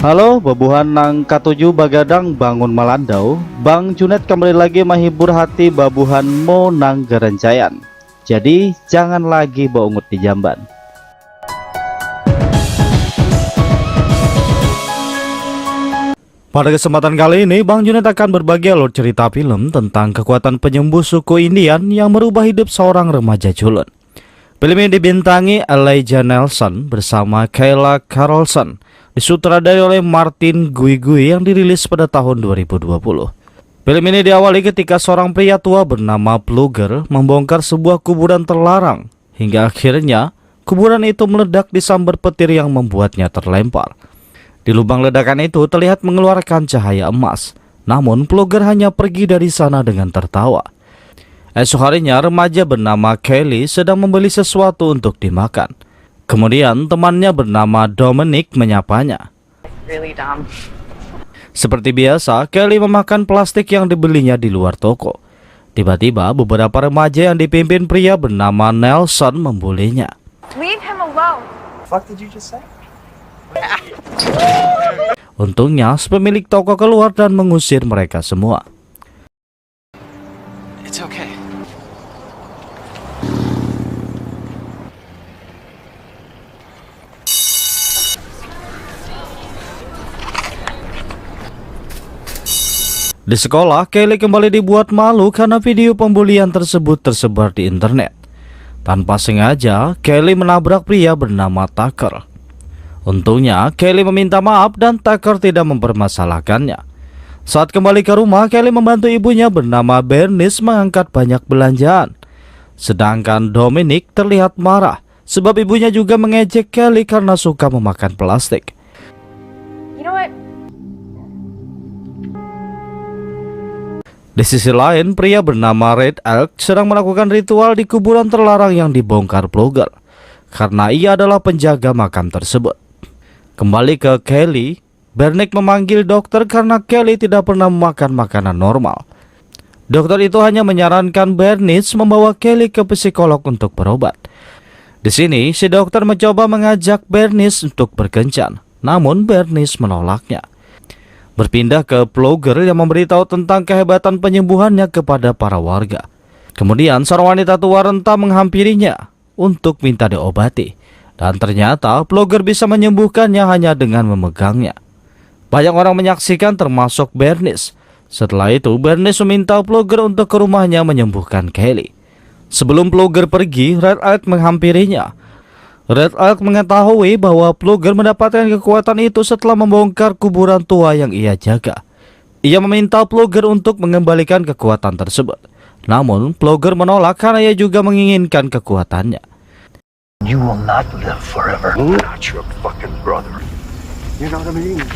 Halo, babuhan nang katuju bagadang bangun malandau. Bang Junet kembali lagi menghibur hati babuhan mo nang gerencayan. Jadi jangan lagi baungut di jamban. Pada kesempatan kali ini, Bang Junet akan berbagi alur cerita film tentang kekuatan penyembuh suku Indian yang merubah hidup seorang remaja culun. Film ini dibintangi Elijah Nelson bersama Kayla Carlson, disutradarai oleh Martin Guigui yang dirilis pada tahun 2020. Film ini diawali ketika seorang pria tua bernama Plugger membongkar sebuah kuburan terlarang, hingga akhirnya kuburan itu meledak disambar petir yang membuatnya terlempar. Di lubang ledakan itu terlihat mengeluarkan cahaya emas, namun Plugger hanya pergi dari sana dengan tertawa. Esok harinya remaja bernama Kelly sedang membeli sesuatu untuk dimakan. Kemudian temannya bernama Dominic menyapanya. Really dumb. Seperti biasa, Kelly memakan plastik yang dibelinya di luar toko. Tiba-tiba beberapa remaja yang dipimpin pria bernama Nelson membulinya. Leave him alone. Fuck did you just say? Untungnya, pemilik toko keluar dan mengusir mereka semua. It's okay. Di sekolah, Kelly kembali dibuat malu karena video pembulian tersebut tersebar di internet. Tanpa sengaja, Kelly menabrak pria bernama Tucker. Untungnya, Kelly meminta maaf dan Tucker tidak mempermasalahkannya. Saat kembali ke rumah, Kelly membantu ibunya bernama Bernice mengangkat banyak belanjaan. Sedangkan Dominic terlihat marah sebab ibunya juga mengejek Kelly karena suka memakan plastik. You know what? Di sisi lain, pria bernama Red Elk sedang melakukan ritual di kuburan terlarang yang dibongkar Plugger, karena ia adalah penjaga makam tersebut. Kembali ke Kelly, Bernice memanggil dokter karena Kelly tidak pernah memakan makanan normal. Dokter itu hanya menyarankan Bernice membawa Kelly ke psikolog untuk berobat. Di sini, si dokter mencoba mengajak Bernice untuk berkencan, namun Bernice menolaknya. Berpindah ke Plugger yang memberitahu tentang kehebatan penyembuhannya kepada para warga. Kemudian seorang wanita tua renta menghampirinya untuk minta diobati. Dan ternyata Plugger bisa menyembuhkannya hanya dengan memegangnya. Banyak orang menyaksikan termasuk Bernice. Setelah itu Bernice meminta Plugger untuk ke rumahnya menyembuhkan Kelly. Sebelum Plugger pergi, Red Elk menghampirinya. Red Elk mengetahui bahwa Plugger mendapatkan kekuatan itu setelah membongkar kuburan tua yang ia jaga. Ia meminta Plugger untuk mengembalikan kekuatan tersebut. Namun Plugger menolak karena ia juga menginginkan kekuatannya. You will not live forever. Not your fucking brother. You know what I mean?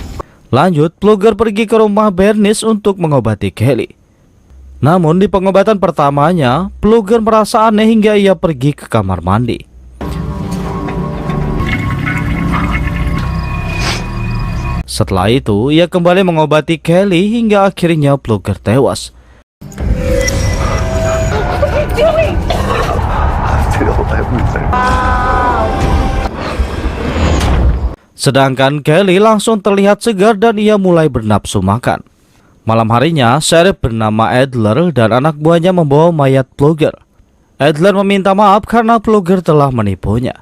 Lanjut, Plugger pergi ke rumah Bernice untuk mengobati Kelly. Namun di pengobatan pertamanya, Plugger merasa aneh hingga ia pergi ke kamar mandi. Setelah itu, ia kembali mengobati Kelly hingga akhirnya Plugger tewas. Sedangkan Kelly langsung terlihat segar dan ia mulai bernafsu makan. Malam harinya, Sheriff bernama Adler dan anak buahnya membawa mayat Plugger. Adler meminta maaf karena Plugger telah menipunya.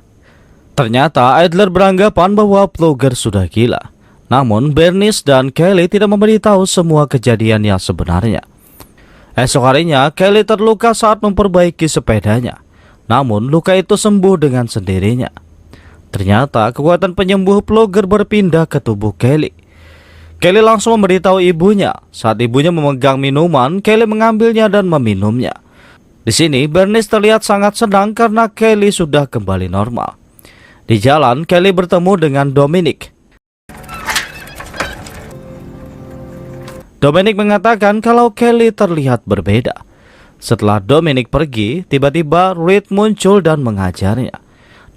Ternyata Adler beranggapan bahwa Plugger sudah gila. Namun Bernice dan Kelly tidak memberitahu semua kejadian yang sebenarnya. Esok harinya Kelly terluka saat memperbaiki sepedanya. Namun luka itu sembuh dengan sendirinya. Ternyata kekuatan penyembuh Plugger berpindah ke tubuh Kelly. Kelly langsung memberitahu ibunya. Saat ibunya memegang minuman, Kelly mengambilnya dan meminumnya. Di sini Bernice terlihat sangat senang karena Kelly sudah kembali normal. Di jalan Kelly bertemu dengan Dominic. Dominic mengatakan kalau Kelly terlihat berbeda. Setelah Dominic pergi, tiba-tiba Reed muncul dan menghajarnya.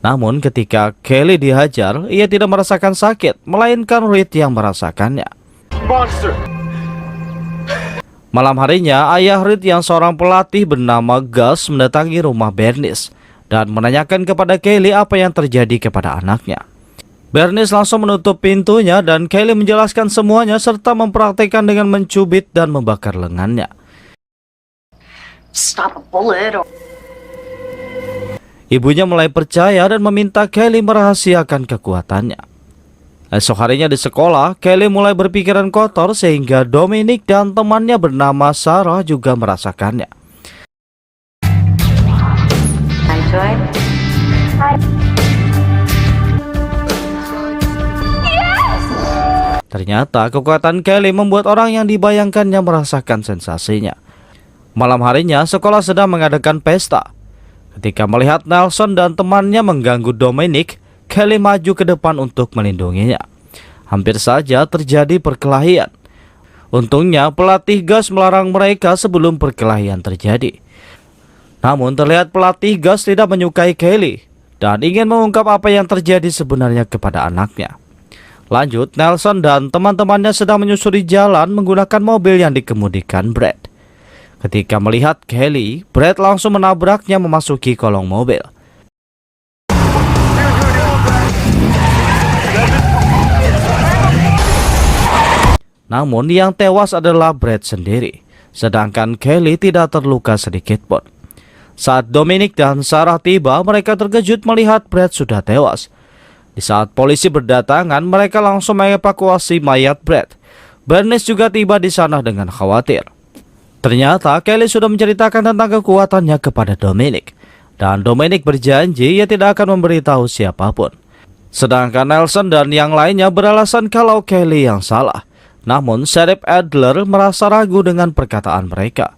Namun ketika Kelly dihajar, ia tidak merasakan sakit, melainkan Reed yang merasakannya. Monster! Malam harinya, ayah Reed yang seorang pelatih bernama Gus mendatangi rumah Bernice dan menanyakan kepada Kelly apa yang terjadi kepada anaknya. Bernice langsung menutup pintunya dan Kelly menjelaskan semuanya serta mempraktikkan dengan mencubit dan membakar lengannya. Stop a bullet or... Ibunya mulai percaya dan meminta Kelly merahasiakan kekuatannya. Esok harinya di sekolah, Kelly mulai berpikiran kotor sehingga Dominic dan temannya bernama Sarah juga merasakannya. Ternyata kekuatan Kelly membuat orang yang dibayangkannya merasakan sensasinya. Malam harinya, sekolah sedang mengadakan pesta. Ketika melihat Nelson dan temannya mengganggu Dominic, Kelly maju ke depan untuk melindunginya. Hampir saja terjadi perkelahian. Untungnya pelatih gas melarang mereka sebelum perkelahian terjadi. Namun terlihat pelatih gas tidak menyukai Kelly dan ingin mengungkap apa yang terjadi sebenarnya kepada anaknya. Lanjut, Nelson dan teman-temannya sedang menyusuri jalan menggunakan mobil yang dikemudikan Brad. Ketika melihat Kelly, Brad langsung menabraknya memasuki kolong mobil. Namun yang tewas adalah Brad sendiri, sedangkan Kelly tidak terluka sedikit pun. Saat Dominic dan Sarah tiba, mereka terkejut melihat Brad sudah tewas. Di saat polisi berdatangan, mereka langsung mengevakuasi mayat Brad. Bernice juga tiba di sana dengan khawatir. Ternyata Kelly sudah menceritakan tentang kekuatannya kepada Dominic. Dan Dominic berjanji ia tidak akan memberitahu siapapun. Sedangkan Nelson dan yang lainnya beralasan kalau Kelly yang salah. Namun Sheriff Adler merasa ragu dengan perkataan mereka.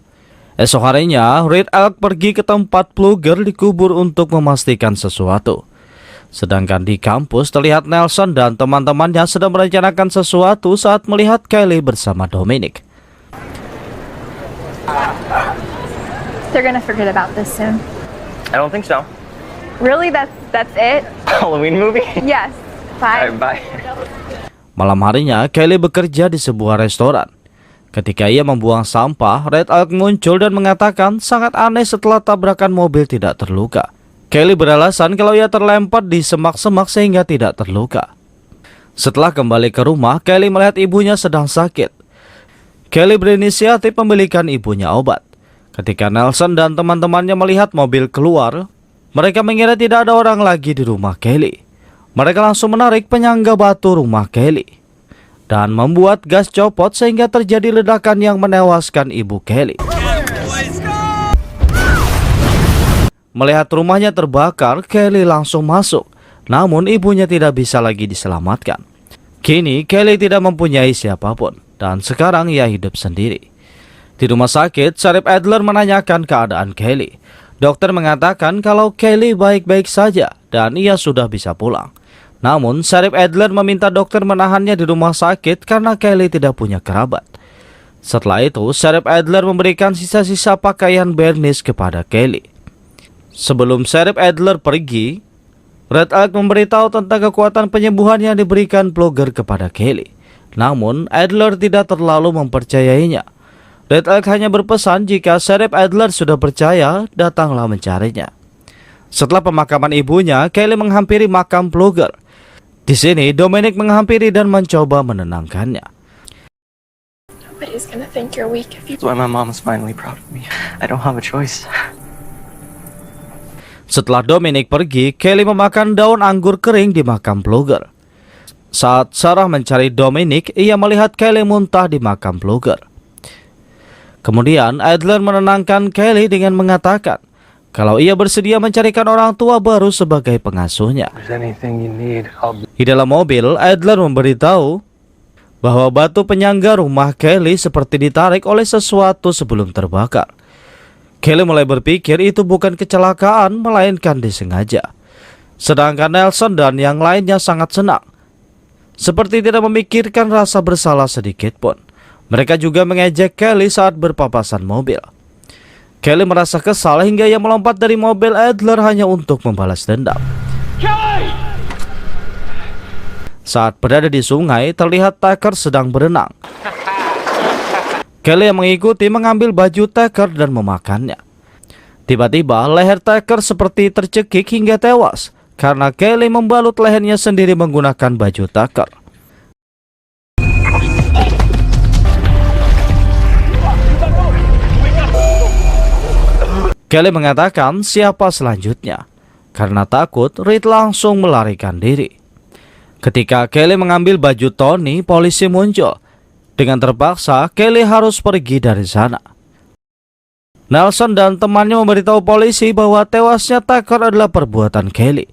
Esok harinya, Red Elk pergi ke tempat Plugger dikubur untuk memastikan sesuatu. Sedangkan di kampus terlihat Nelson dan teman-temannya sedang merencanakan sesuatu saat melihat Kelly bersama Dominic. They're gonna forget about this soon. I don't think so. Really? That's it? Halloween movie? Yes. Bye. Alright, bye. Malam harinya, Kelly bekerja di sebuah restoran. Ketika ia membuang sampah, Red Elk muncul dan mengatakan sangat aneh setelah tabrakan mobil tidak terluka. Kelly beralasan kalau ia terlempar di semak-semak sehingga tidak terluka. Setelah kembali ke rumah, Kelly melihat ibunya sedang sakit. Kelly berinisiatif membelikan ibunya obat. Ketika Nelson dan teman-temannya melihat mobil keluar, mereka mengira tidak ada orang lagi di rumah Kelly. Mereka langsung menarik penyangga batu rumah Kelly dan membuat gas copot sehingga terjadi ledakan yang menewaskan ibu Kelly. Melihat rumahnya terbakar, Kelly langsung masuk. Namun ibunya tidak bisa lagi diselamatkan. Kini Kelly tidak mempunyai siapapun dan sekarang ia hidup sendiri. Di rumah sakit, Sheriff Adler menanyakan keadaan Kelly. Dokter mengatakan kalau Kelly baik-baik saja dan ia sudah bisa pulang. Namun, Sheriff Adler meminta dokter menahannya di rumah sakit karena Kelly tidak punya kerabat. Setelah itu, Sheriff Adler memberikan sisa-sisa pakaian Bernice kepada Kelly. Sebelum Sheriff Adler pergi, Red Elk memberitahu tentang kekuatan penyembuhan yang diberikan Plugger kepada Kelly. Namun, Adler tidak terlalu mempercayainya. Red Elk hanya berpesan jika Sheriff Adler sudah percaya, datanglah mencarinya. Setelah pemakaman ibunya, Kelly menghampiri makam Plugger. Di sini, Dominic menghampiri dan mencoba menenangkannya. Nobody's gonna think you're weak if you... That's why my mom's finally proud of me. I don't have a choice. Setelah Dominic pergi, Kelly memakan daun anggur kering di makam Plugger. Saat Sarah mencari Dominic, ia melihat Kelly muntah di makam Plugger. Kemudian Adler menenangkan Kelly dengan mengatakan kalau ia bersedia mencarikan orang tua baru sebagai pengasuhnya. If there's anything you need, I'll be... Di dalam mobil, Adler memberitahu bahwa batu penyangga rumah Kelly seperti ditarik oleh sesuatu sebelum terbakar. Kelly mulai berpikir itu bukan kecelakaan, melainkan disengaja. Sedangkan Nelson dan yang lainnya sangat senang, seperti tidak memikirkan rasa bersalah sedikit pun. Mereka juga mengejek Kelly saat berpapasan mobil. Kelly merasa kesal hingga ia melompat dari mobil Adler hanya untuk membalas dendam. Saat berada di sungai, terlihat Tucker sedang berenang. Kelly yang mengikuti mengambil baju Tucker dan memakannya. Tiba-tiba leher Tucker seperti tercekik hingga tewas karena Kelly membalut lehernya sendiri menggunakan baju Tucker. Kelly mengatakan siapa selanjutnya. Karena takut, Reed langsung melarikan diri. Ketika Kelly mengambil baju Tony, polisi muncul. Dengan terpaksa, Kelly harus pergi dari sana. Nelson dan temannya memberitahu polisi bahwa tewasnya Tucker adalah perbuatan Kelly.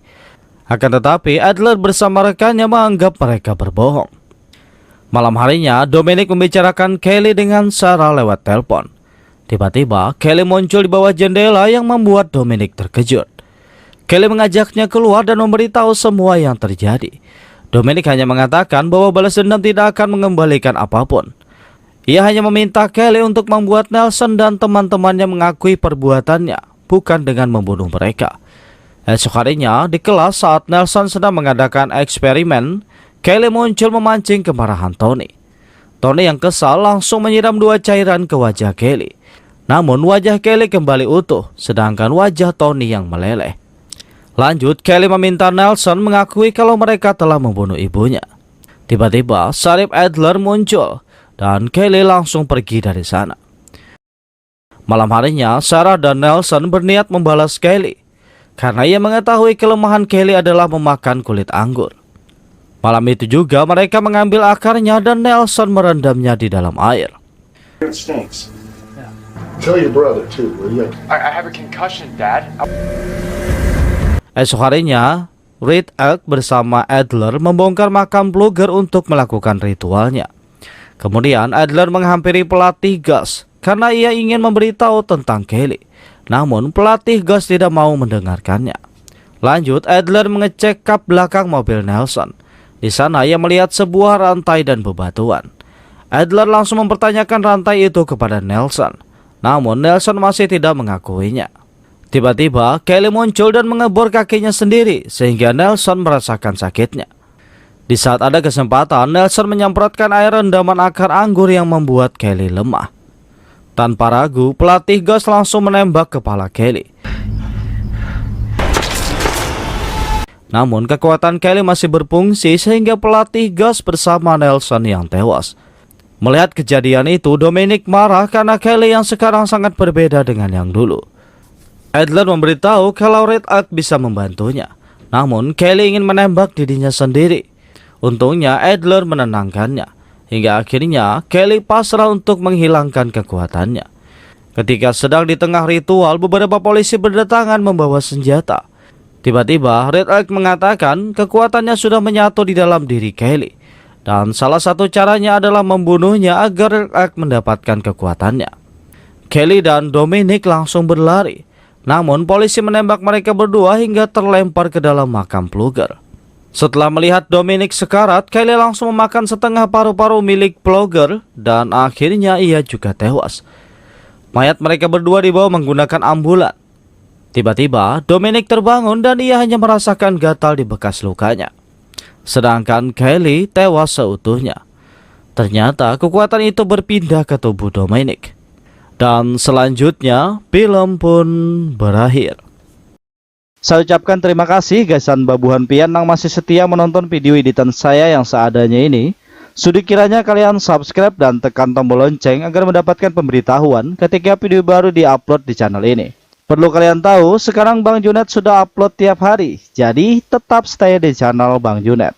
Akan tetapi, Adler bersama rekannya menganggap mereka berbohong. Malam harinya, Dominic membicarakan Kelly dengan Sarah lewat telepon. Tiba-tiba, Kelly muncul di bawah jendela yang membuat Dominic terkejut. Kelly mengajaknya keluar dan memberitahu semua yang terjadi. Dominic hanya mengatakan bahwa balas dendam tidak akan mengembalikan apapun. Ia hanya meminta Kelly untuk membuat Nelson dan teman-temannya mengakui perbuatannya, bukan dengan membunuh mereka. Esok harinya, di kelas saat Nelson sedang mengadakan eksperimen, Kelly muncul memancing kemarahan Tony. Tony yang kesal langsung menyiram 2 cairan ke wajah Kelly. Namun wajah Kelly kembali utuh, sedangkan wajah Tony yang meleleh. Lanjut, Kelly meminta Nelson mengakui kalau mereka telah membunuh ibunya. Tiba-tiba, Sheriff Adler muncul, dan Kelly langsung pergi dari sana. Malam harinya, Sarah dan Nelson berniat membalas Kelly, karena ia mengetahui kelemahan Kelly adalah memakan kulit anggur. Malam itu juga mereka mengambil akarnya dan Nelson merendamnya di dalam air. It stinks. Tell your brother too, will you? I have a concussion, Dad. Esok harinya, Reed Elk bersama Adler membongkar makam Plugger untuk melakukan ritualnya. Kemudian Adler menghampiri pelatih Gus karena ia ingin memberitahu tentang Kelly. Namun pelatih Gus tidak mau mendengarkannya. Lanjut, Adler mengecek kap belakang mobil Nelson. Di sana ia melihat sebuah rantai dan bebatuan. Adler langsung mempertanyakan rantai itu kepada Nelson. Namun Nelson masih tidak mengakuinya. Tiba-tiba Kelly muncul dan mengebor kakinya sendiri sehingga Nelson merasakan sakitnya. Di saat ada kesempatan, Nelson menyemprotkan air rendaman akar anggur yang membuat Kelly lemah. Tanpa ragu, pelatih Gus langsung menembak kepala Kelly. Namun kekuatan Kelly masih berfungsi sehingga pelatih Gus bersama Nelson yang tewas. Melihat kejadian itu, Dominic marah karena Kelly yang sekarang sangat berbeda dengan yang dulu. Adler memberitahu kalau Red Elk bisa membantunya. Namun Kelly ingin menembak dirinya sendiri. Untungnya Adler menenangkannya. Hingga akhirnya Kelly pasrah untuk menghilangkan kekuatannya. Ketika sedang di tengah ritual, beberapa polisi berdatangan membawa senjata. Tiba-tiba Red Elk mengatakan kekuatannya sudah menyatu di dalam diri Kelly. Dan salah satu caranya adalah membunuhnya agar Red Elk mendapatkan kekuatannya. Kelly dan Dominic langsung berlari. Namun polisi menembak mereka berdua hingga terlempar ke dalam makam Plugger. Setelah melihat Dominic sekarat, Kelly langsung memakan setengah paru-paru milik Plugger dan akhirnya ia juga tewas. Mayat mereka berdua dibawa menggunakan ambulan. Tiba-tiba Dominic terbangun dan ia hanya merasakan gatal di bekas lukanya. Sedangkan Kelly tewas seutuhnya. Ternyata kekuatan itu berpindah ke tubuh Dominic. Dan selanjutnya film pun berakhir. Saya ucapkan terima kasih Gasan Babuhan Pian yang masih setia menonton video editan saya yang seadanya ini. Sudi kiranya kalian subscribe dan tekan tombol lonceng agar mendapatkan pemberitahuan ketika video baru diupload di channel ini. Perlu kalian tahu, sekarang Bang Junet sudah upload tiap hari, jadi tetap stay di channel Bang Junet.